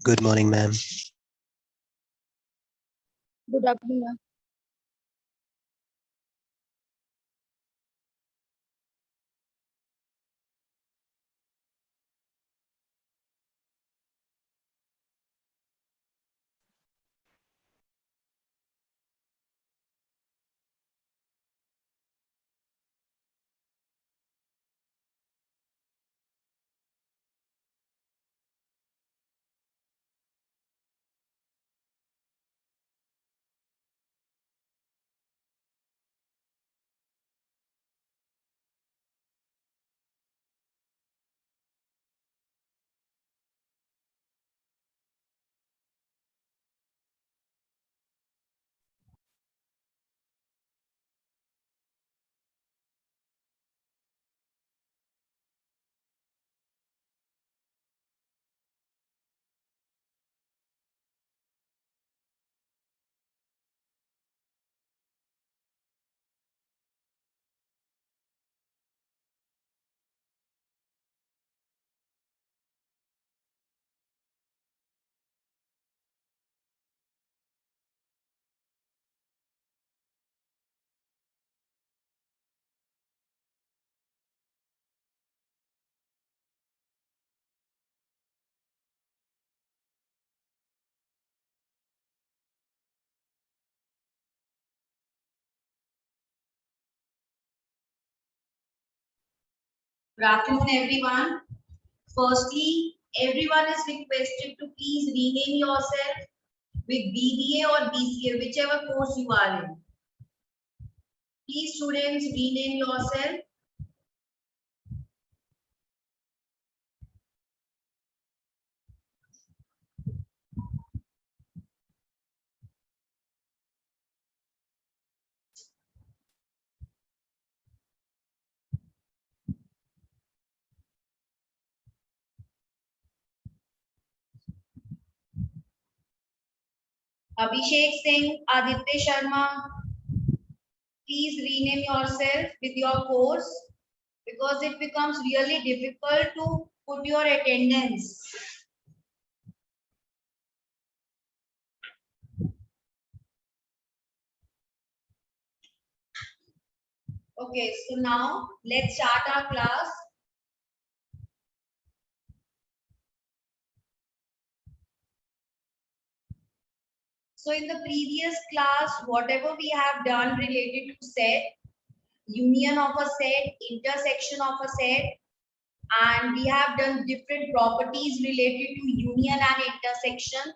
Good morning, ma'am. Good afternoon. Good afternoon, everyone. Firstly, everyone is requested to please rename yourself with BBA or BCA, whichever course you are in. Please, students, rename yourself. Abhishek Singh, Aditya Sharma, please rename yourself with your course because it becomes really difficult to put your attendance. Okay, so now let's start our class. So in the previous class, whatever we have done related to set, union of a set, intersection of a set, and we have done different properties related to union and intersection.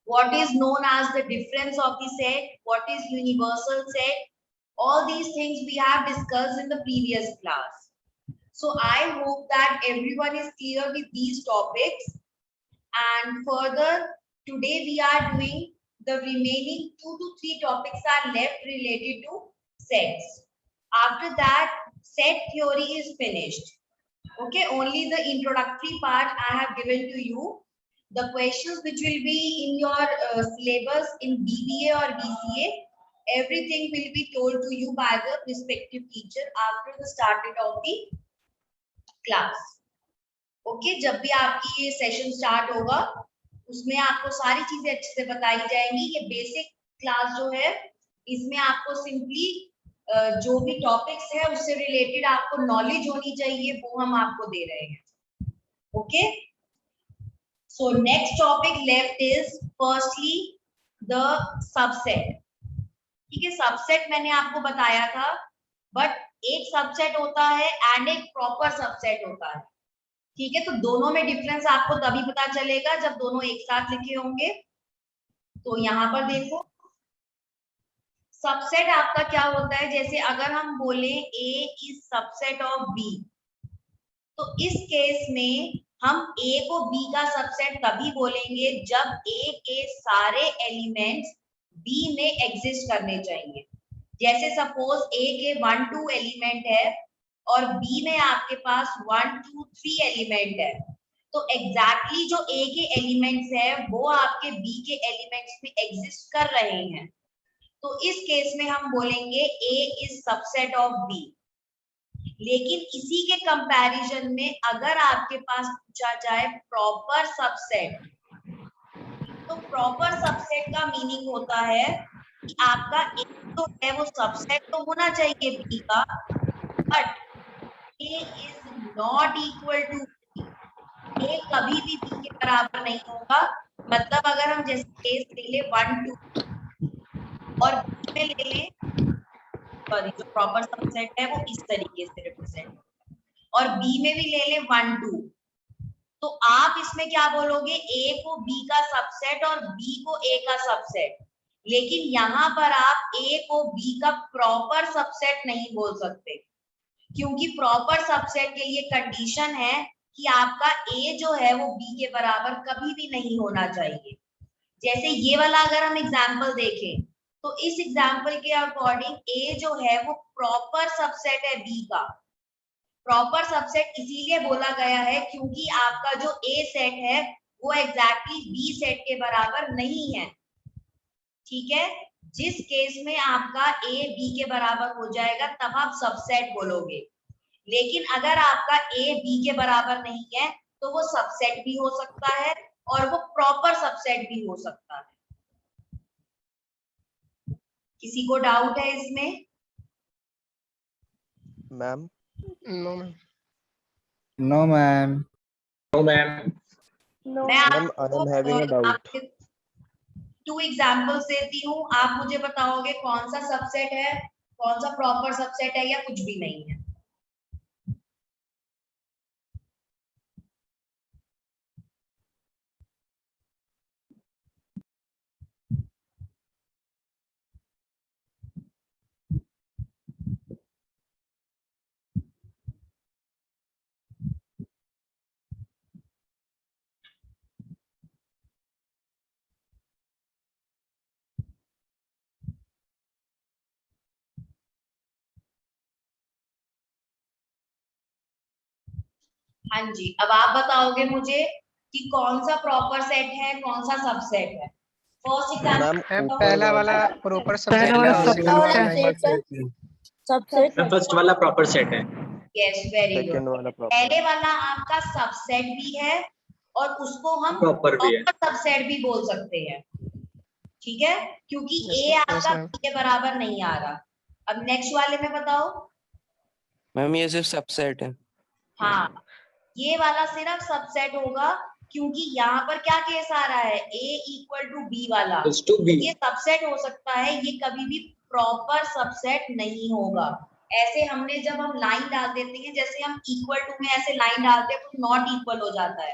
What is known as the difference of the set, what is universal set, all these things we have discussed in the previous class. So I hope that everyone is clear with these topics. And further, today we are doing the remaining 2 to 3 topics are left related to sets. After that, set theory is finished. Okay, only the introductory part I have given to you. The questions which will be in your syllabus in BBA or BCA, everything will be told to you by the respective teacher after the start of the class. Okay जब भी आपकी ये session start होगा उसमें आपको सारी चीजें अच्छे से बताई जाएंगी. ये बेसिक क्लास जो है इसमें आपको सिंपली जो भी टॉपिक्स है उससे रिलेटेड आपको नॉलेज होनी चाहिए वो हम आपको दे रहे हैं. Okay so next topic left is firstly the subset. ठीक है सबसेट मैंने आपको बताया था बट एक सबसेट होता है एंड एक प्रॉपर सबसेट होता है. ठीक है तो दोनों में डिफरेंस आपको तभी पता चलेगा जब दोनों एक साथ लिखे होंगे. तो यहाँ पर देखो सबसेट आपका क्या होता है. जैसे अगर हम बोले A is subset of B तो इस केस में हम A को B का सबसेट तभी बोलेंगे जब A के सारे एलिमेंट्स B में एग्जिस्ट करने चाहिए. जैसे सपोज A के 1 2 एलिमेंट है और B में आपके पास 1 2 3 एलिमेंट है तो एग्जैक्टली जो A के एलिमेंट्स है वो आपके B के एलिमेंट्स में एग्जिस्ट कर रहे हैं. तो इस केस में हम बोलेंगे A is subset of B. लेकिन इसी के कंपैरिजन में अगर आपके पास पूछा जाए प्रॉपर सबसेट तो प्रॉपर सबसेट का मीनिंग होता है कि आपका A तो है वो सबसेट तो होना चाहिए B का but A is not equal to A कभी भी B के बराबर नहीं होगा. मतलब अगर हम जैसे केस ले ले 1 2 और B में ले ले जो प्रॉपर सबसेट है वो इस तरीके से रिप्रेजेंट होगा और B में भी ले ले 1 2 तो आप इसमें क्या बोलोगे A को B का सबसेट और B को A का सबसेट. लेकिन यहाँ पर आप A को B का प्रॉपर सबसेट नहीं बोल सकते क्योंकि प्रॉपर सबसेट के लिए कंडीशन है कि आपका A जो है वो B के बराबर कभी भी नहीं होना चाहिए. जैसे ये वाला अगर हम एग्जाम्पल देखें तो इस एग्जाम्पल के अकॉर्डिंग A जो है वो प्रॉपर सबसेट है B का. प्रॉपर सबसेट इसीलिए बोला गया है क्योंकि आपका जो A सेट है वो एग्जैक्टली B सेट के बराबर नहीं है. ठीक है जिस केस में आपका A B के बराबर हो जाएगा तब आप सबसेट बोलोगे. लेकिन अगर आपका A B के बराबर नहीं है तो वो सबसेट भी हो सकता है और वो प्रॉपर सबसेट भी हो सकता है. किसी को डाउट है इसमें? Ma'am no ma'am. No, ma'am. No, ma'am. मैं ma'am I am having a doubt. आपको 2 एग्जांपल्स देती हूँ आप मुझे बताओगे कौन सा सबसेट है कौन सा प्रॉपर सबसेट है या कुछ भी नहीं है. हाँ जी अब आप बताओगे मुझे कि कौन सा प्रॉपर सेट है कौन सा सबसेट है. फर्स्ट मैम एग्जांपल पहला वाला प्रॉपर सबसेट वाला है. सबसेट दूसरा Subset. फर्स्ट वाला प्रॉपर सेट है. Yes very good. सेकंड वाला प्रॉपर. पहले वाला आपका सबसेट भी है और उसको हम प्रॉपर भी है. प्रॉपर सबसेट भी बोल सकते हैं. ठीक है क्योंकि Yes, A yes, आपका ma'am. B के बराबर नहीं आ रहा. अब नेक्स्ट वाले में बताओ. मैम ये सिर्फ सबसेट है. हाँ ये वाला सिर्फ सबसेट होगा क्योंकि यहाँ पर क्या केस आ रहा है A इक्वल टू B वाला. Equals to B. ये सबसेट हो सकता है ये कभी भी प्रॉपर सबसेट नहीं होगा. ऐसे हमने जब हम लाइन डाल देते हैं जैसे हम इक्वल टू में ऐसे लाइन डालते हैं तो नॉट इक्वल हो जाता है.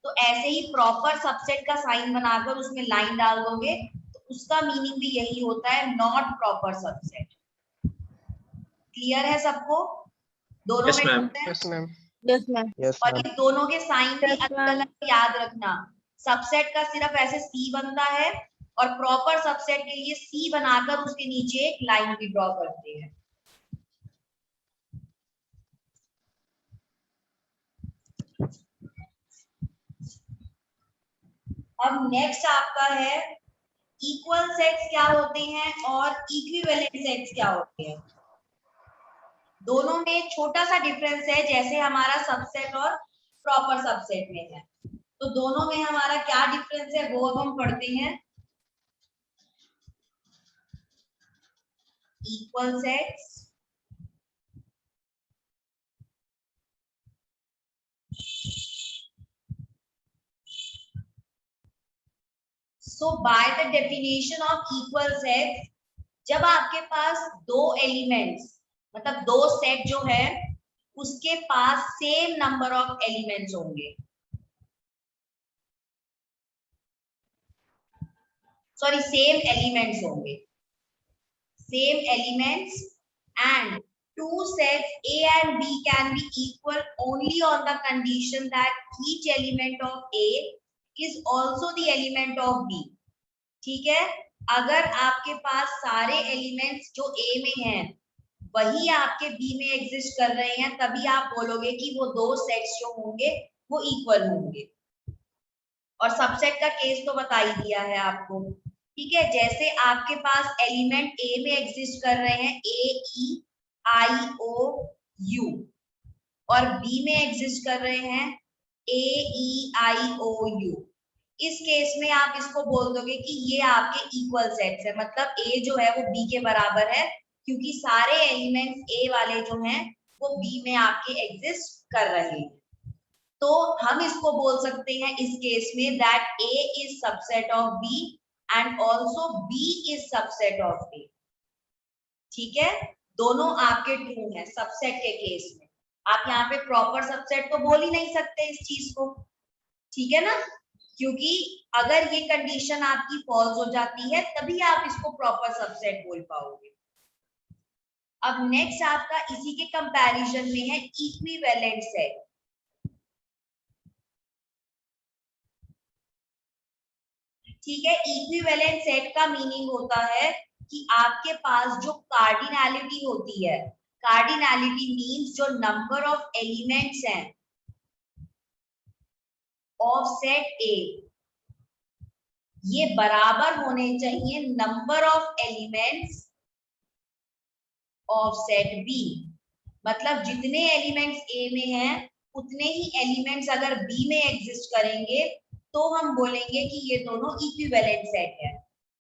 तो ऐसे ही प्रॉपर सबसेट का साइन बनाकर उसमें लाइन डाल दोगे तो उसका मीनिंग भी यही होता है नॉट प्रॉपर सबसेट. क्लियर है सबको? दोनों Yes, में ma'am. difference है? Yes ma'am. Yes, ma'am. Yes और मैम. ये दोनों के साइन भी Yes, अलग ma'am. अलग याद रखना. सबसेट का सिर्फ ऐसे C बनता है और प्रॉपर सबसेट के लिए C बनाकर उसके नीचे एक लाइन भी ड्रॉ करते हैं. अब नेक्स्ट आपका है इक्वल सेट्स क्या होते हैं और इक्विवेलेंट सेट्स क्या होते हैं। दोनों में छोटा सा डिफरेंस है, जैसे हमारा सबसेट और प्रॉपर सबसेट में है। तो दोनों में हमारा क्या डिफरेंस है वो अब हम पढ़ते हैं। Equal sets So by the definition of equal sets, जब आपके पास दो एलिमेंट्स मतलब दो सेट जो है उसके पास सेम नंबर ऑफ एलिमेंट्स होंगे, सॉरी सेम एलिमेंट्स होंगे, same elements and two sets A and B can be equal only on the condition that each element of A is also the element of B. ठीक है, अगर आपके पास सारे elements जो A में हैं वही आपके B में एग्जिस्ट कर रहे हैं, तभी आप बोलोगे कि वो दो सेट्स जो होंगे वो इक्वल होंगे। और सबसेट का केस तो बता ही दिया है आपको। ठीक है, जैसे आपके पास एलिमेंट A में एग्जिस्ट कर रहे हैं AEIOU और B में एग्जिस्ट कर रहे हैं AEIOU। इस केस में आप इसको बोल दोगे कि ये आपके इक्वल सेट्स है, मतलब A जो है वो B के बराबर है, क्योंकि सारे एलिमेंट्स A वाले जो हैं वो B में आपके एग्जिस्ट कर रहे हैं। तो हम इसको बोल सकते हैं इस केस में that A is subset of B and also B is subset of A। ठीक है, दोनों आपके ट्रू हैं सबसेट के केस में। आप यहाँ पे प्रॉपर सबसेट तो बोल ही नहीं सकते इस चीज को, ठीक है ना, क्योंकि अगर ये कंडीशन आपकी फॉल्स हो जाती है तभी आप इसको प्रॉपर सबसेट बोल पाओगे। अब नेक्स्ट आपका इसी के कंपैरिजन में है इक्विवेलेंट सेट। ठीक है, इक्विवेलेंट सेट का मीनिंग होता है कि आपके पास जो कार्डिनैलिटी होती है, कार्डिनैलिटी मींस जो नंबर ऑफ एलिमेंट्स हैं ऑफ सेट A ये बराबर होने चाहिए number of elements of set B। मतलब जितने एलिमेंट्स A में हैं उतने ही एलिमेंट्स अगर B में एग्जिस्ट करेंगे तो हम बोलेंगे कि ये दोनों इक्विवेलेंट सेट है।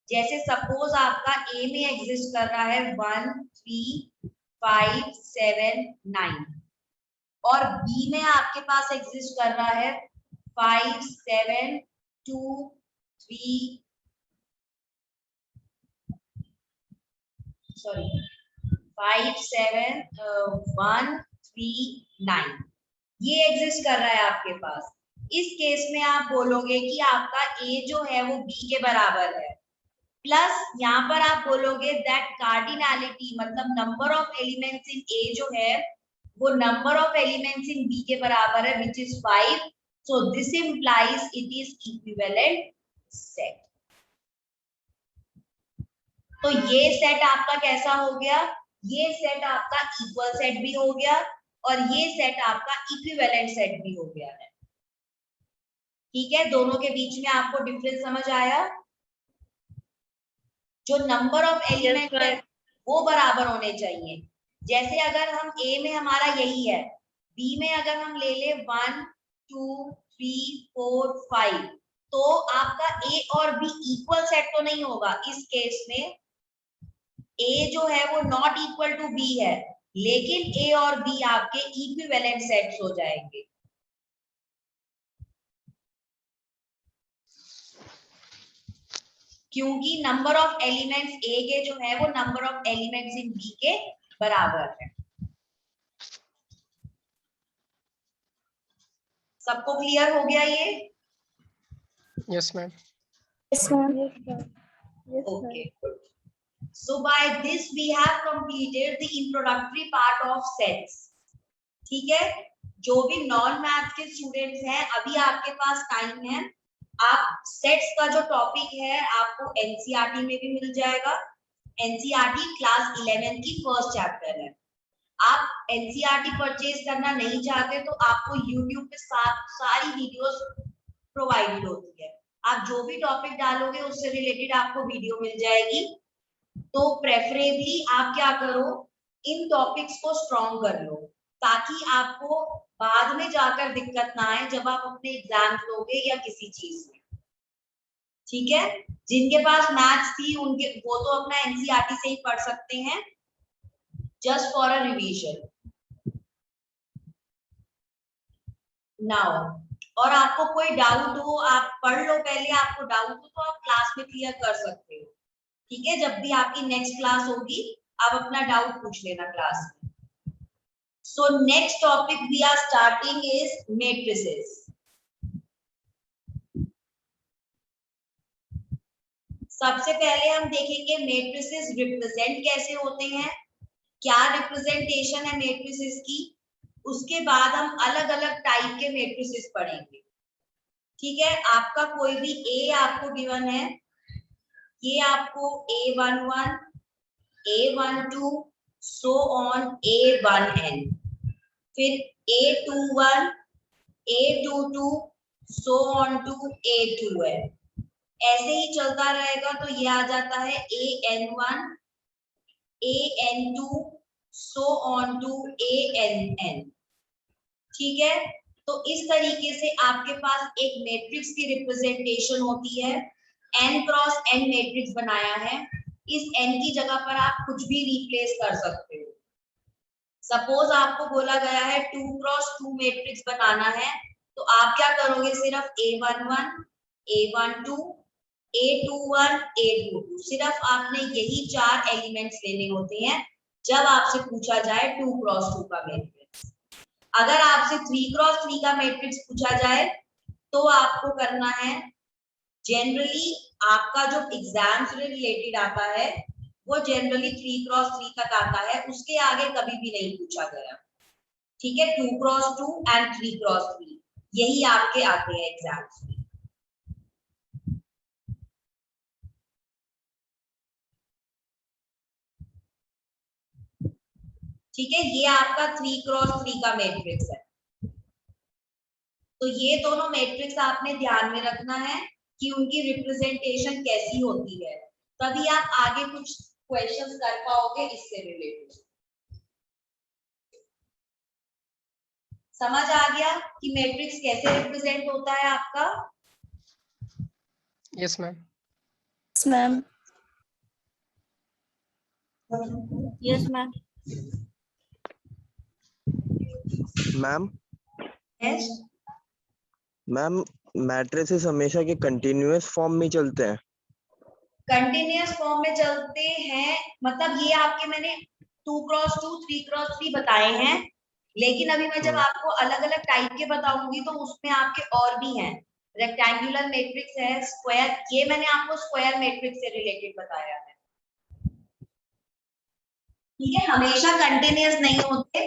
जैसे सपोज आपका A में एग्जिस्ट कर रहा है 1 3 5 7 9 और B में आपके पास एग्जिस्ट कर रहा है 5 7 2 3 सॉरी 5 7 1 3 9 ये एग्जिस्ट कर रहा है आपके पास। इस केस में आप बोलोगे कि आपका A जो है वो B के बराबर है, प्लस यहाँ पर आप बोलोगे दैट कार्डिनैलिटी मतलब number of elements in A जो है वो number of elements in B के बराबर है which is 5, so this implies it is equivalent set। तो ये सेट आपका कैसा हो गया, ये सेट आपका इक्वल सेट भी हो गया और ये सेट आपका इक्विवेलेंट सेट भी हो गया है। ठीक है, दोनों के बीच में आपको डिफरेंस समझ आया। जो नंबर ऑफ एलिमेंट है वो बराबर होने चाहिए। जैसे अगर हम A में हमारा यही है, B में अगर हम ले ले 1 2 3 4 5 तो आपका A और B इक्वल सेट तो नहीं होगा। इस केस में A जो है वो नॉट इक्वल टू B है, लेकिन A और B आपके इक्विवेलेंट सेट्स हो जाएंगे। क्योंकि नंबर ऑफ एलिमेंट्स A के जो है वो number of elements in B के बराबर है। सबको क्लियर हो गया ये? Yes ma'am. Okay. So by this we have completed the introductory part of sets. ठीक है, जो भी नॉन मैथ के स्टूडेंट्स हैं अभी आपके पास टाइम है। आप सेट्स का जो टॉपिक है आपको एनसीईआरटी में भी मिल जाएगा। एनसीईआरटी क्लास 11 की फर्स्ट चैप्टर है। आप एनसीईआरटी परचेज करना नहीं चाहते तो आपको यूट्यूब पे सारी वीडियोस प्रोवाइडेड होती है, आप जो भी टॉपिक डालोगे उससे रिलेटेड आपको वीडियो मिल जाएगी। तो प्रेफरेबली आप क्या करो, इन टॉपिक्स को स्ट्रॉन्ग कर लो ताकि आपको बाद में जाकर दिक्कत ना आए जब आप अपने एग्जाम दोगे या किसी चीज में। ठीक है, जिनके पास मैथ्स थी उनके वो तो अपना एनसीईआरटी से ही पढ़ सकते हैं, just for a revision now. और आपको कोई डाउट हो आप पढ़ लो, पहले आपको डाउट हो तो आप क्लास में क्लियर कर सकते हो। ठीक है, जब भी आपकी नेक्स्ट क्लास होगी आप अपना डाउट पूछ लेना क्लास में। So next topic we are starting is matrices. सबसे पहले हम देखेंगे मैट्रिसेस रिप्रेजेंट कैसे होते हैं, क्या रिप्रेजेंटेशन है मैट्रिसेस की। उसके बाद हम अलग अलग टाइप के मैट्रिसेस पढ़ेंगे। ठीक है, आपका कोई भी ए आपको गिवन है, ये आपको A11, A12 so on A1n, फिर A21, A22 so on to A2n, ऐसे ही चलता रहेगा। तो ये आ जाता है AN1, AN2 so on to ANn। ठीक है, तो इस तरीके से आपके पास एक मैट्रिक्स की रिप्रेजेंटेशन होती है। n क्रॉस n मैट्रिक्स बनाया है, इस n की जगह पर आप कुछ भी रिप्लेस कर सकते हो। सपोज आपको बोला गया है 2 क्रॉस 2 मैट्रिक्स बनाना है, तो आप क्या करोगे, सिर्फ A11, A12, A21, A22, सिर्फ आपने यही 4 एलिमेंट्स लेने होते हैं जब आपसे पूछा जाए 2 क्रॉस 2 का मैट्रिक्स। अगर आपसे 3 क्रॉस 3 का मैट्रिक्स पूछा जाए तो आपको करना है, जनरली आपका जो एग्जाम से रिलेटेड आता है वो जनरली 3 क्रॉस 3 तक आता है, उसके आगे कभी भी नहीं पूछा गया। ठीक है, 2 क्रॉस 2 एंड 3 क्रॉस 3 यही आपके आते हैं एग्जाम्स में। ठीक है, ये आपका 3 क्रॉस 3 का मैट्रिक्स है। तो ये दोनों मैट्रिक्स आपने ध्यान में रखना है कि उनकी रिप्रेजेंटेशन कैसी होती है, तभी आप आगे कुछ क्वेश्चंस कर पाओगे इससे रिलेटेड। समझ आ गया कि मैट्रिक्स कैसे रिप्रेजेंट होता है आपका? Yes, ma'am. Yes, ma'am. Yes, ma'am. Ma'am yes, ma'am matrices हमेशा के कंटिन्यूअस फॉर्म में चलते हैं। कंटिन्यूअस फॉर्म में चलते हैं, मतलब ये आपके मैंने 2 क्रॉस 2, 3 क्रॉस 3 बताए हैं, लेकिन अभी मैं जब आपको अलग अलग टाइप के बताऊंगी तो उसमें आपके और भी हैं। रेक्टेंगुलर मैट्रिक्स है, स्क्वायर, ये मैंने आपको स्क्वायर मैट्रिक्स से रिलेटेड बताया है। ठीक है, हमेशा कंटिन्यूअस नहीं होते,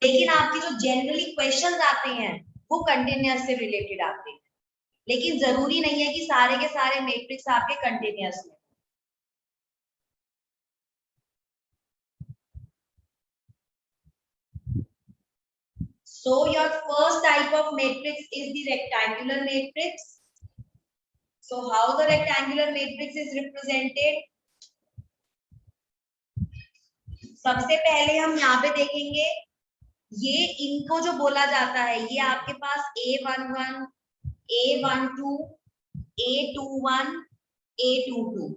लेकिन आपके जो जनरली क्वेश्चंस आते हैं वो कंटिन्यूअस से रिलेटेड आते हैं, लेकिन जरूरी नहीं है कि सारे के सारे मैट्रिक्स आपके कंटिन्यूअस में। So your first type of matrix is the rectangular matrix. So how the rectangular matrix is represented? सबसे पहले हम यहाँ पे देखेंगे, ये इनको जो बोला जाता है, ये आपके पास A11, A12, A21, A22,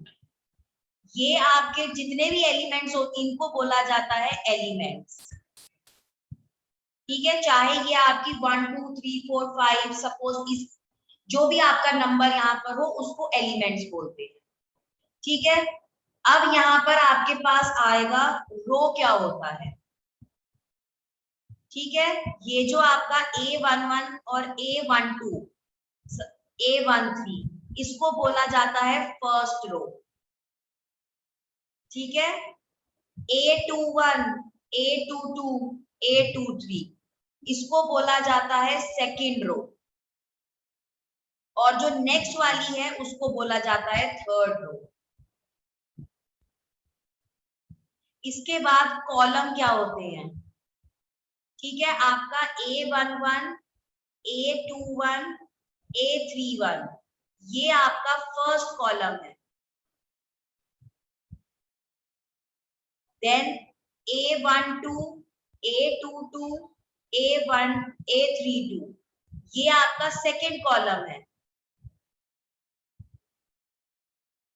ये आपके जितने भी एलिमेंट्स होते हैं इनको बोला जाता है एलिमेंट्स। ठीक है, चाहे ये आपकी 1 2 3 4 5 सपोज इस जो भी आपका नंबर यहाँ पर हो उसको एलिमेंट्स बोलते हैं। ठीक है, अब यहाँ पर आपके पास आएगा रो क्या होता है। ठीक है, ये जो आपका A11 और A12, A13 इसको बोला जाता है फर्स्ट रो। ठीक है, A21, A22, A23 इसको बोला जाता है सेकेंड रो, और जो नेक्स्ट वाली है उसको बोला जाता है थर्ड रो। इसके बाद कॉलम क्या होते हैं? ठीक है, आपका A11, A21, A31 ये आपका फर्स्ट कॉलम है। Then A12, A22, A1, A32, ये आपका सेकेंड कॉलम है।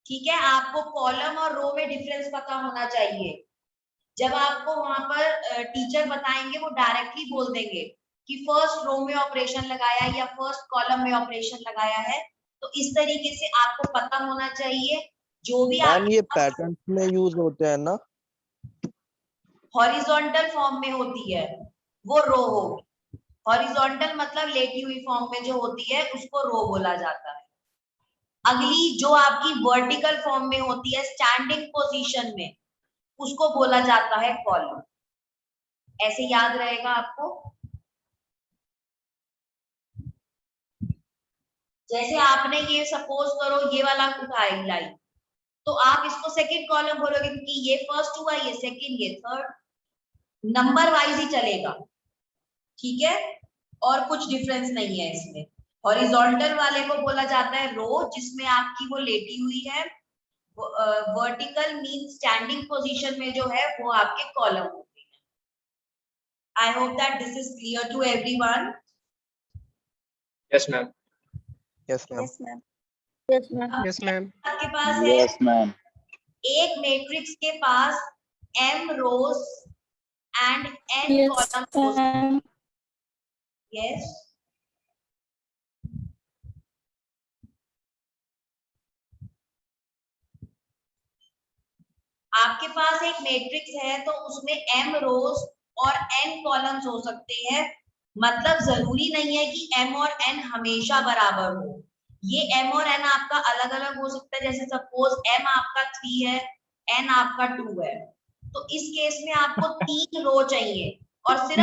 ठीक है, आपको कॉलम और रो में डिफरेंस पता होना चाहिए। जब आपको वहां पर टीचर बताएंगे वो डायरेक्टली बोल देंगे कि फर्स्ट रो में ऑपरेशन लगाया या फर्स्ट कॉलम में ऑपरेशन लगाया है, तो इस तरीके से आपको पता होना चाहिए। जो भी मैम ये पैटर्न्स में यूज होते हैं ना? हॉरिजॉन्टल फॉर्म में होती है वो रो होगी। हॉरिजॉन्टल मतलब लेटी हुई फॉर्म में जो होती है उसको रो बोला जाता है। अगली जो आपकी वर्टिकल फॉर्म में होती है स्टैंडिंग पोजीशन में, उसको बोला जाता है कॉलम। ऐसे याद रहेगा आपको। जैसे आपने ये सपोज करो ये वाला उठाई लाइन, तो आप इसको सेकंड कॉलम बोलोगे क्योंकि ये फर्स्ट हुआ, ये सेकंड, ये थर्ड, नंबर वाइज ही चलेगा। ठीक है, और कुछ डिफरेंस नहीं है इसमें। हॉरिजॉन्टल वाले को बोला जाता है रो, जिसमें आपकी वो लेटी हुई है। वर्टिकल मीन स्टैंडिंग पोजीशन में जो है वो आपके कॉलम होते हैं। I hope that this is clear to everyone. Yes, ma'am. Yes ma'am. Yes, ma'am. Yes, ma'am. Yes, ma'am. आपके पास है Yes, ma'am. एक मैट्रिक्स के पास m rows and n Yes, column हो सकते हैं। ma'am. यस, आपके पास एक मैट्रिक्स है तो उसमें m रोज और n कॉलम्स हो सकते हैं। मतलब जरूरी नहीं है कि m और n हमेशा बराबर हो। ये m और n आपका अलग अलग हो सकता है। जैसे सपोज m आपका 3 है, n आपका 2 है, तो इस केस में आपको 3 रो चाहिए और सिर्फ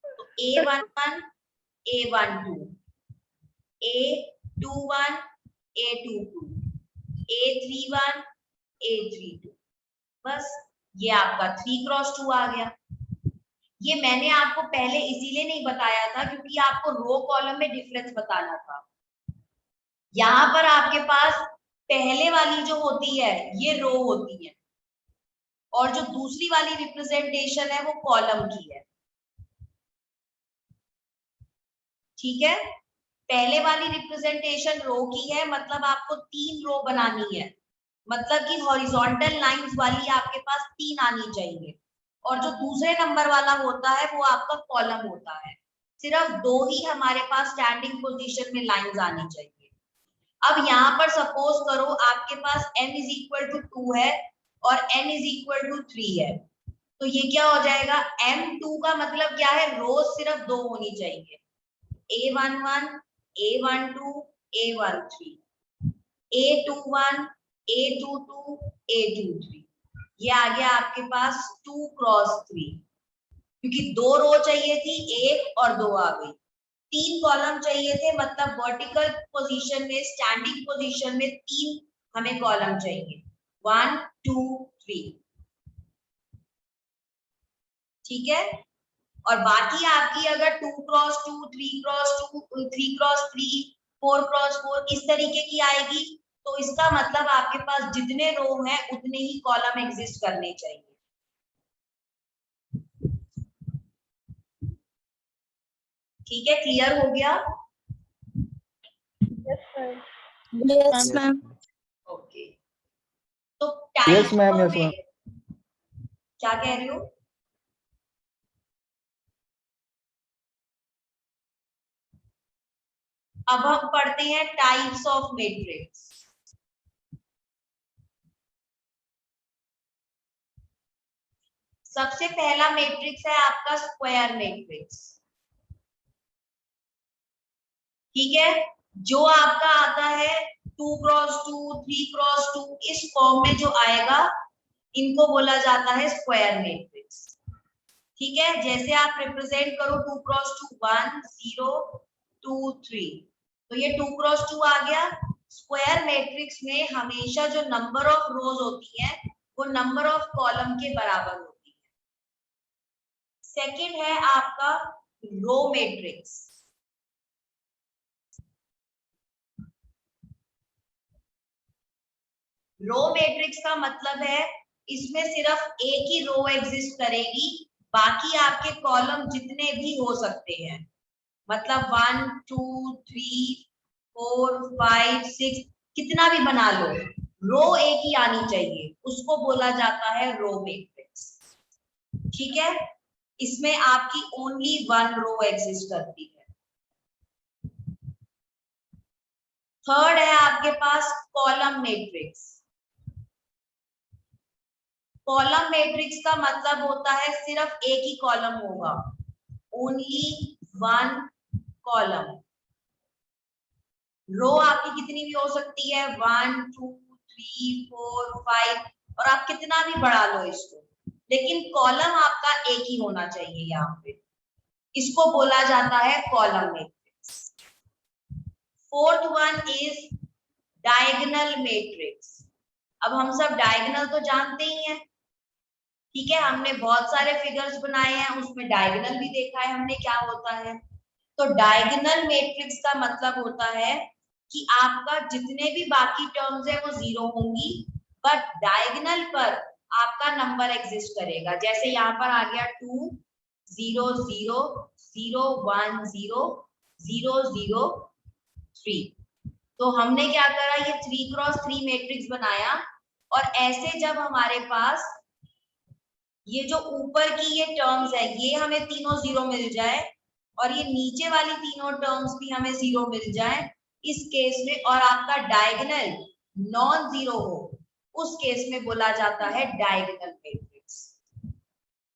तो A11, A12, A21, A22, A31, A32, बस ये आपका 3x2 आ गया। ये मैंने आपको पहले इसीलिए नहीं बताया था क्योंकि आपको रो कॉलम में डिफरेंस बताना था। यहाँ पर आपके पास पहले वाली जो होती है ये रो होती है और जो दूसरी वाली रिप्रेजेंटेशन है वो कॉलम की है। ठीक है, पहले वाली रिप्रेजेंटेशन रो की है, मतलब आपको 3 रो बनानी है। मतलब कि हॉरिजॉन्टल लाइंस वाली आपके पास 3 आनी चाहिए। और जो दूसरे नंबर वाला होता है वो आपका कॉलम होता है। सिर्फ 2 ही हमारे पास स्टैंडिंग पोजीशन में लाइंस आनी चाहिए। अब यहाँ पर सपोज करो आपके पास m इज इक्वल टू 2 है और n इज इक्वल टू 3 है, तो ये क्या हो जाएगा? m2 का मतलब क्या है? रोज सिर्फ 2 होनी चाहिए, A11, A12, A13, A21, A22, A23। ये आ गया आपके पास 2x3, क्योंकि 2 रो चाहिए थी 1 और 2 आ गई। 3 कॉलम चाहिए थे, मतलब वर्टिकल पोजीशन में स्टैंडिंग पोजीशन में 3 हमें कॉलम चाहिए, 1 2 3। ठीक है, और बाकी आपकी अगर 2x2, 3x2, 3x3, 4x4 इस तरीके की आएगी तो इसका मतलब आपके पास जितने रो हैं उतने ही कॉलम एग्जिस्ट करने चाहिए। ठीक है, क्लियर हो गया? Yes, ma'am. ओके, तो Yes, ma'am. Type Yes, ma'am. क्या कह रही हो? अब हम पढ़ते हैं टाइप्स ऑफ मैट्रिक्स। सबसे पहला मैट्रिक्स है आपका स्क्वायर मैट्रिक्स। ठीक है, जो आपका आता है 2x2, 3x2 इस फॉर्म में जो आएगा इनको बोला जाता है स्क्वायर मैट्रिक्स। ठीक है, जैसे आप रिप्रेजेंट करो 2x2, 1 0 2 3, तो ये 2x2 आ गया। स्क्वायर मैट्रिक्स में हमेशा जो नंबर ऑफ रोज होती है वो नंबर ऑफ कॉलम के बराबर होती है। सेकंड है आपका रो मैट्रिक्स। रो मैट्रिक्स का मतलब है इसमें सिर्फ एक ही रो एग्जिस्ट करेगी, बाकी आपके कॉलम जितने भी हो सकते हैं, मतलब 1 2 3 4 5 6 कितना भी बना लो, रो एक ही आनी चाहिए, उसको बोला जाता है रो मैट्रिक्स। ठीक है, इसमें आपकी ओनली 1 रो एग्जिस्ट करती है। थर्ड है आपके पास कॉलम मैट्रिक्स। कॉलम मैट्रिक्स का मतलब होता है सिर्फ एक ही कॉलम होगा, ओनली 1 कॉलम। रो आपकी कितनी भी हो सकती है, 1 2 3 4 5, और आप कितना भी बढ़ा लो इसको, लेकिन कॉलम आपका एक ही होना चाहिए यहाँ पे, इसको बोला जाता है column matrix. Fourth one is diagonal matrix. अब हम सब डायगोनल तो जानते ही हैं, ठीक है, हमने बहुत सारे फिगर्स बनाए हैं, उसमें डायगोनल भी देखा है हमने क्या होता है। तो डायगोनल मैट्रिक्स का मतलब होता है कि आपका जितने भी बाकी टर्म्स है वो 0 होंगी, बट डायगोनल पर आपका नंबर एग्जिस्ट करेगा। जैसे यहाँ पर आ गया 2 0 0 0 1 0 0 0 3। तो हमने क्या करा, ये 3x3 मैट्रिक्स बनाया, और ऐसे जब हमारे पास ये जो ऊपर की ये टर्म्स है ये हमें तीनों 0 मिल जाए, और ये नीचे वाली तीनों टर्म्स भी हमें 0 मिल जाए, इस केस में, और आपका डायगोनल नॉन 0 हो, उस केस में बोला जाता है डायगोनल मैट्रिक्स।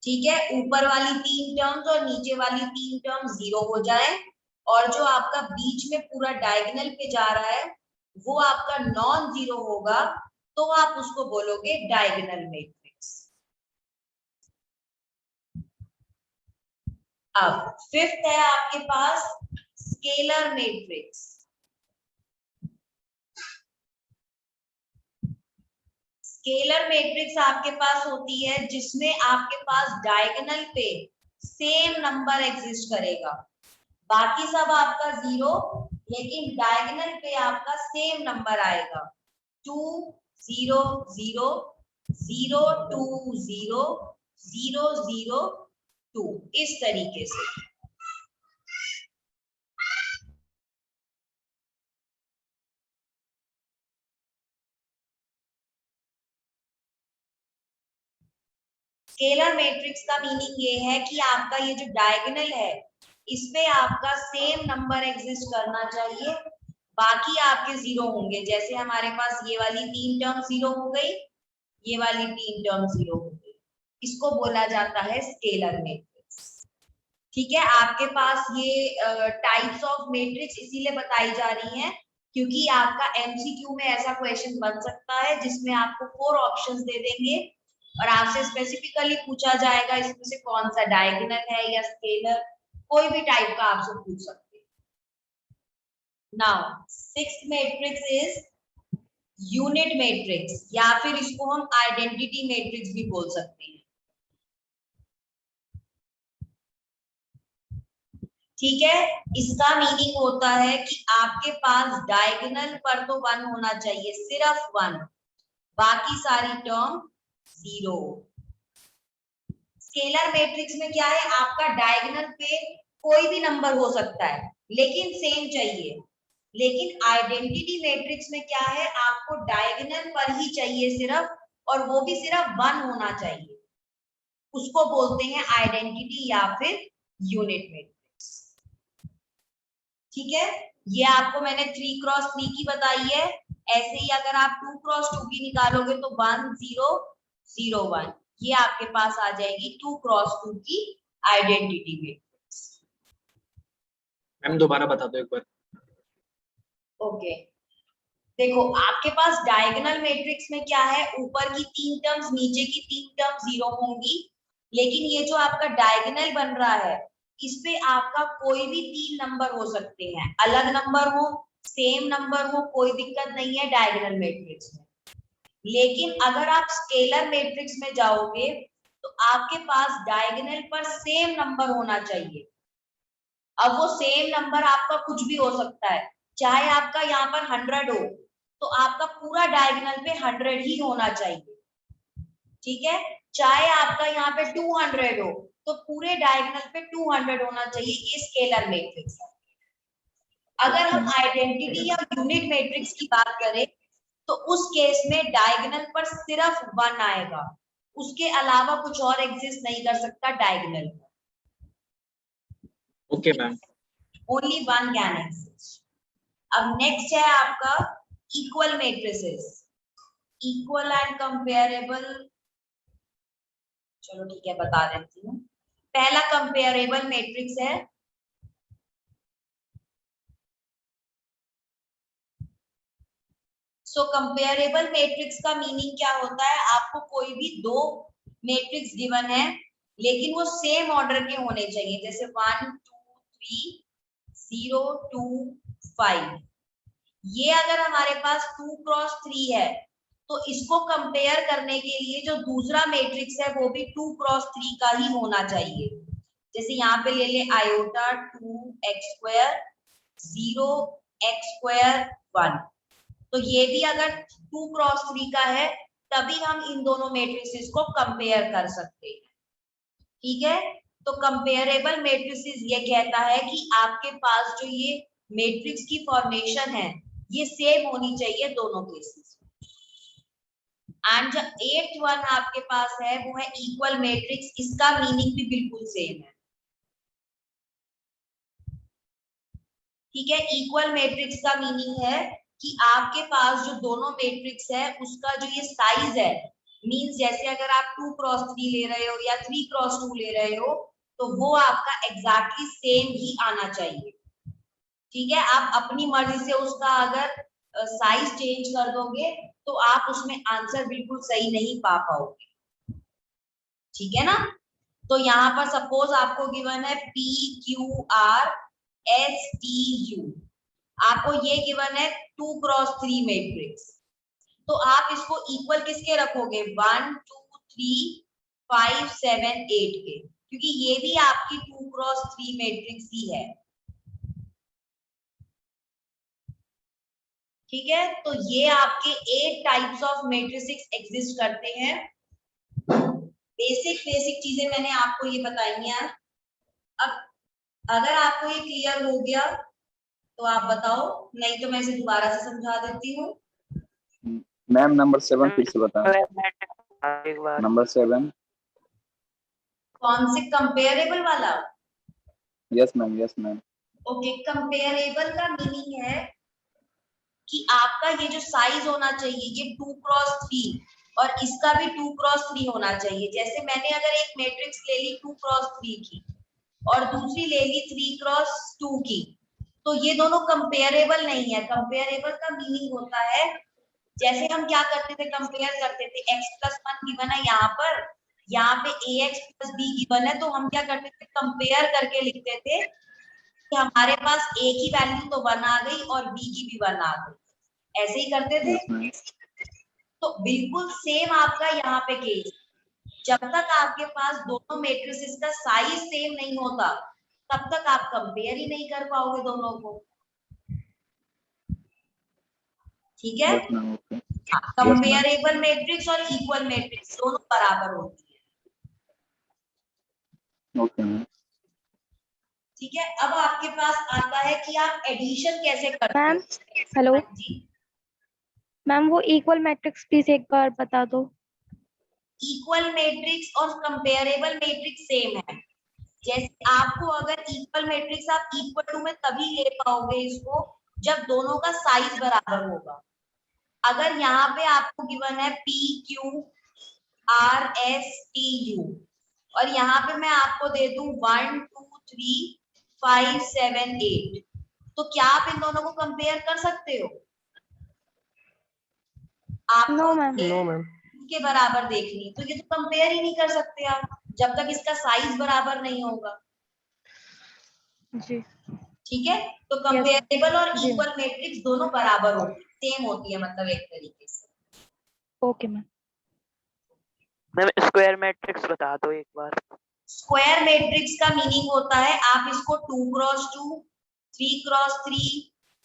ठीक है, ऊपर वाली 3 टर्म्स और नीचे वाली 3 टर्म्स 0 हो जाए, और जो आपका बीच में पूरा डायगोनल पे जा रहा है वो आपका नॉन 0 होगा, तो आप उसको बोलोगे डायगोनल मैट्रिक्स। अब फिफ्थ है आपके पास स्केलर मैट्रिक्स। स्केलर मैट्रिक्स आपके पास होती है जिसमें आपके पास डायगोनल पे सेम नंबर एग्जिस्ट करेगा, बाकी सब आपका 0, लेकिन डायगोनल पे आपका सेम नंबर आएगा, 2 0 0 0 2 0 0 0 2, इस तरीके से। स्केलर मैट्रिक्स का मीनिंग ये है कि आपका ये जो डायगोनल है इसमें आपका सेम नंबर एग्जिस्ट करना चाहिए, बाकी आपके 0 होंगे। जैसे हमारे पास ये वाली 3 टर्म 0 हो गई, ये वाली 3 टर्म 0 हो गई, इसको बोला जाता है स्केलर मैट्रिक्स। ठीक है, आपके पास ये टाइप्स ऑफ मैट्रिक्स इसीलिए बताई जा रही हैं क्योंकि आपका एमसीक्यू में ऐसा क्वेश्चन बन सकता है जिसमें आपको 4 ऑप्शंस दे देंगे और आपसे स्पेसिफिकली पूछा जाएगा इसमें से कौन सा डायगोनल है या स्केलर, कोई भी टाइप का आपसे पूछ सकते हैं। Now sixth matrix is unit matrix, या फिर इसको हम आइडेंटिटी मैट्रिक्स भी बोल सकते हैं। ठीक है, इसका मीनिंग होता है कि आपके पास डायगोनल पर तो 1 होना चाहिए, सिर्फ 1, बाकी सारी टर्म 0। स्केलर मैट्रिक्स में क्या है, आपका डायगोनल पे कोई भी नंबर हो सकता है लेकिन सेम चाहिए, लेकिन आइडेंटिटी मैट्रिक्स में क्या है, आपको डायगोनल पर ही चाहिए सिर्फ, और वो भी सिर्फ 1 होना चाहिए, उसको बोलते हैं आइडेंटिटी या फिर यूनिट मैट्रिक्स। ठीक है, ये आपको मैंने 3x3 की बताई है, ऐसे ही अगर आप 2x2 की निकालोगे तो 1 0 0 1, ये आपके पास आ जाएगी 2x2 की आइडेंटिटी मैट्रिक्स। मैम दोबारा बता दो एक बार। ओके, देखो आपके पास डायगोनल मैट्रिक्स में क्या है, ऊपर की 3 टर्म्स नीचे की 3 टर्म्स 0 होंगी, लेकिन ये जो आपका डायगोनल बन रहा है इस पे आपका कोई भी 3 नंबर हो सकते हैं, अलग नंबर हो सेम नंबर हो, कोई दिक्कत नहीं है डायगोनल मैट्रिक्स में। लेकिन अगर आप स्केलर मैट्रिक्स में जाओगे तो आपके पास डायगोनल पर सेम नंबर होना चाहिए। अब वो सेम नंबर आपका कुछ भी हो सकता है, चाहे आपका यहाँ पर 100 हो तो आपका पूरा डायगोनल पे 100 ही होना चाहिए, ठीक है। चाहे आपका यहाँ पे 200 हो तो पूरे डायगोनल पे 200 होना चाहिए, ये स्केलर मैट्रिक्स है। अगर हम आइडेंटिटी या यूनिट मैट्रिक्स की बात करें तो उस केस में डायगोनल पर सिर्फ 1 आएगा, उसके अलावा कुछ और एग्जिस्ट नहीं कर सकता डायगोनल पर। Okay ma'am. Only 1 can exist. अब नेक्स्ट है आपका equal matrices, equal and comparable. चलो ठीक है, बता देती हूँ। पहला कंपेरेबल मैट्रिक्स है, सो कंपेरेबल मैट्रिक्स का मीनिंग क्या होता है, आपको कोई भी दो मैट्रिक्स गिवन है लेकिन वो सेम ऑर्डर के होने चाहिए, जैसे 1 2 3 0 2 5। ये अगर हमारे पास 2 क्रॉस 3 है तो इसको कंपेयर करने के लिए जो दूसरा मैट्रिक्स है वो भी 2 क्रॉस 3 का ही होना चाहिए। जैसे यहाँ पे ले ले iota 2x square 0x square 1, तो ये भी अगर 2 क्रॉस 3 का है तभी हम इन दोनों मैट्रिसेस को कंपेयर कर सकते हैं, ठीक है। तो कंपेरेबल मैट्रिसेस ये कहता है कि आपके पास जो ये मैट्रिक्स की फॉर्मेशन है ये सेम होनी चाहिए दोनों केसेस। एंड जो 8th वन आपके पास है वो है इक्वल मैट्रिक्स, इसका मीनिंग भी बिल्कुल सेम है, ठीक है। इक्वल मैट्रिक्स का मीनिंग है कि आपके पास जो दोनों मैट्रिक्स है उसका जो ये साइज है, मींस जैसे अगर आप 2 क्रॉस 3 ले रहे हो या 3 क्रॉस 2 ले रहे हो तो वो आपका एग्जैक्टली सेम ही आना चाहिए, ठीक है। आप अपनी मर्जी से उसका अगर साइज चेंज कर दोगे तो आप उसमें आंसर बिल्कुल सही नहीं पा पाओगे, ठीक है ना। तो यहाँ पर सपोज आपको गिवन है PQR STU, आपको ये गिवन है 2 क्रॉस 3 मैट्रिक्स, तो आप इसको इक्वल किसके रखोगे 1 2 3 5 7 8 के, क्योंकि ये भी आपकी 2 क्रॉस 3 मैट्रिक्स ही है, ठीक है। तो ये आपके 8 टाइप्स ऑफ मैट्रिसेस एग्जिस्ट करते हैं। बेसिक चीजें मैंने आपको ये बताई हैं। अब अगर आपको ये क्लियर हो गया तो आप बताओ, नहीं तो मैं इसे दोबारा से समझा देती हूँ। मैम नंबर 7 फिर से बताएं। एक बार नंबर 7। कौन से कंपेरेबल वाला? Yes ma'am, yes ma'am. Okay, comparable का मीनिंग है कि आपका ये जो साइज होना चाहिए ये 2 क्रॉस 3 और इसका भी 2 क्रॉस 3 होना चाहिए। जैसे मैंने अगर एक मैट्रिक्स ले ली 2 क्रॉस 3 की और दूसरी ले ली 3 क्रॉस 2 की, तो ये दोनों कंपेरेबल नहीं है। कंपेरेबल का मीनिंग होता है, जैसे हम क्या करते थे, कंपेयर करते थे, x+1 गिवन है यहाँ पर, यहाँ पे ax+b गिवन है, तो हम क्या करते थे, कंपेयर करके लिखते थे कि हमारे पास a की वैल्यू तो 1 आ गई और b की भी 1 आ गई, ऐसे ही करते थे। तो बिल्कुल सेम आपका यहाँ पे केस, जब तक आपके पास दोनों मैट्रिसेस का साइज सेम नहीं होता तब तक आप कंपेयर ही नहीं कर पाओगे दोनों को, ठीक है। कंपेरेबल मैट्रिक्स और इक्वल मैट्रिक्स दोनों बराबर होती है, ओके मैम। ठीक है। अब आपके पास आता है कि आप एडिशन कैसे करते मैम हो। हेलो जी मैम, वो इक्वल मैट्रिक्स प्लीज एक बार बता दो। इक्वल मैट्रिक्स और कंपेरेबल मैट्रिक्स सेम है। जैसे आपको अगर इक्वल मैट्रिक्स आप इक्वल टू में तभी ले पाओगे इसको जब दोनों का साइज बराबर होगा। अगर यहाँ पे आपको गिवन है PQRSTU और यहाँ पे मैं आपको दे दूं 1 2 3 5 7 8, तो क्या आप इन दोनों को कंपेयर कर सकते हो? No ma'am. No ma'am. के बराबर देखनी, तो ये तो कंपेयर ही नहीं कर सकते आप जब तक इसका साइज बराबर नहीं होगा, जी ठीक है। तो कंपेरेबल और जी। इक्वल मैट्रिक्स दोनों बराबर होती है, सेम होती है, मतलब एक तरीके से। Okay ma'am. Ma'am square matrix बता दो एक बार। स्क्वायर मैट्रिक्स का मीनिंग होता है आप इसको 2 क्रॉस 2 3 क्रॉस 3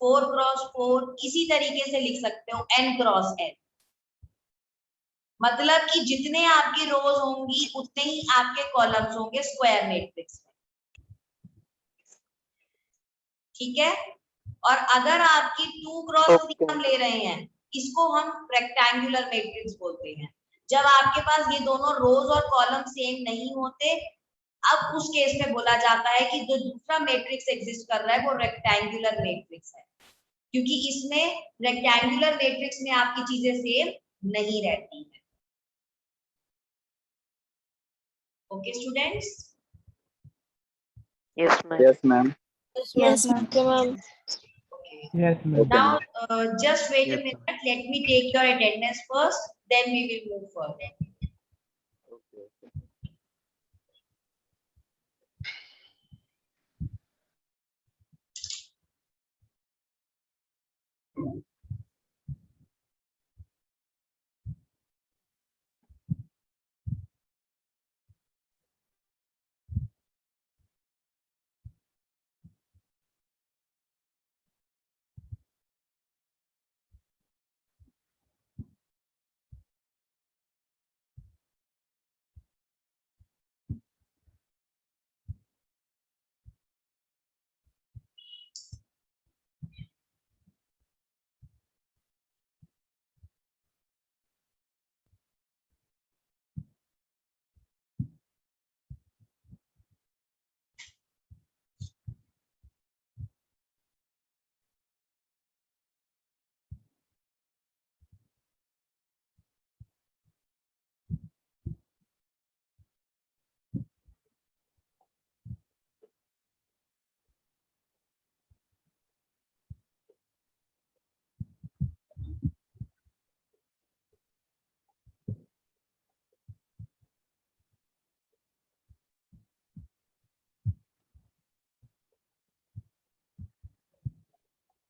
4 क्रॉस 4, इसी तरीके से लिख सकते हो n क्रॉस n। मतलब कि जितने आपकी रोज होंगी उतने ही आपके कॉलम्स होंगे स्क्वायर मैट्रिक्स में, ठीक है। और अगर आपकी 2 क्रॉस 3 हम ले रहे हैं, इसको हम रेक्टेंगुलर मैट्रिक्स बोलते हैं। जब आपके पास ये दोनों रोज और कॉलम सेम नहीं होते, अब उस केस में बोला जाता है कि जो दूसरा मैट्रिक्स एग्जिस्ट कर रहा है वो रेक्टेंगुलर मैट्रिक्स है, क्योंकि इसमें रेक्टेंगुलर मैट्रिक्स में आपकी चीजें सेम नहीं रहती है। Okay students? Yes, ma'am. Yes, ma'am. Yes, ma'am. Okay. Now, just wait a minute. Let me take your attendance first. Then we will move further.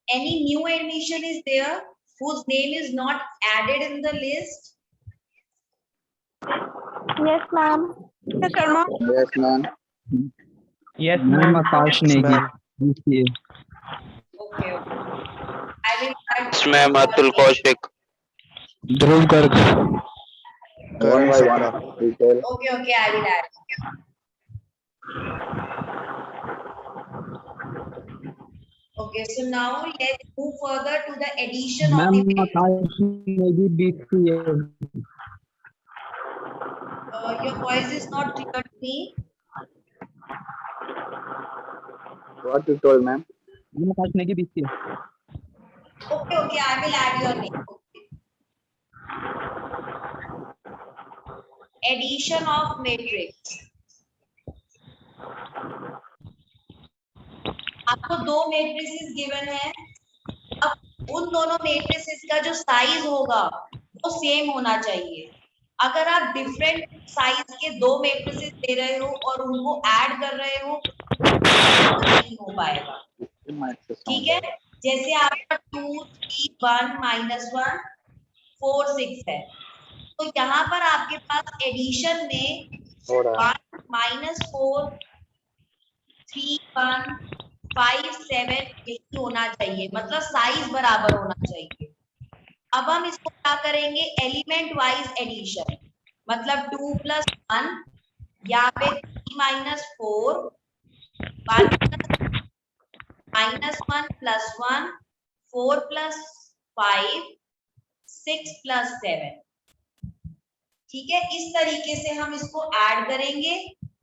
Any new admission is there whose name is not added in the list? Yes, ma'am. Yes, ma'am. Yes, ma'am. Akash Negi. Okay, okay. I will add. Yes, ma'am. Atul Kaushik. Dhruv Garg. One by one. Detail. Okay, okay, I will add. Okay, so now let's move further to the addition of Ma'am, the matrix. Akash Negi BCA. Your voice is not clear to me. What you told, ma'am? Ma'am, Akash Negi BCA. Okay, okay, I will add your name. Okay. Addition of matrix. आपको दो matrices given है, अब उन दोनों matrices का जो size होगा वो सेम होना चाहिए। अगर आप डिफरेंट साइज के दो मैट्रिसेस दे रहे हो और उनको ऐड कर रहे हो तो नहीं हो पाएगा, ठीक है। जैसे आपका 2 3 1 -1 4 6 है, तो यहाँ पर आपके पास एडिशन में 1 -4 3 1 5 7 यही होना चाहिए, मतलब साइज बराबर होना चाहिए। अब हम इसको क्या करेंगे, एलिमेंट वाइज एडिशन, मतलब 2 + 1, यहाँ पे 3 - 4 1 -1 + 1 4 + 5 6 + 7, ठीक है। इस तरीके से हम इसको ऐड करेंगे,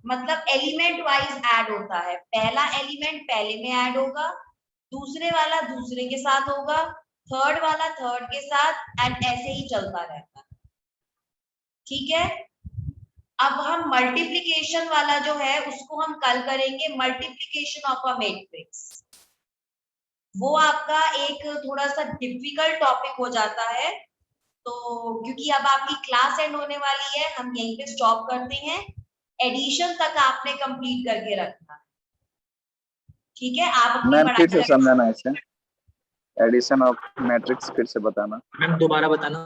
मतलब एलिमेंट वाइज ऐड होता है। पहला एलिमेंट पहले में ऐड होगा, दूसरे वाला दूसरे के साथ होगा, थर्ड वाला थर्ड के साथ, एंड ऐसे ही चलता रहता है, ठीक है। अब हम मल्टीप्लिकेशन वाला जो है उसको हम कल करेंगे, मल्टीप्लिकेशन ऑफ अ मैट्रिक्स। वो आपका एक थोड़ा सा डिफिकल्ट टॉपिक हो जाता है, तो क्योंकि अब आपकी क्लास एंड होने वाली है, हम यहीं पे स्टॉप करते हैं। एडिशन तक आपने कंप्लीट करके रखना, ठीक है। आप अपनी मैम फिर से पढ़ाई समझाना इसे, एडिशन ऑफ मैट्रिक्स फिर से बताना। मैम दोबारा बताना।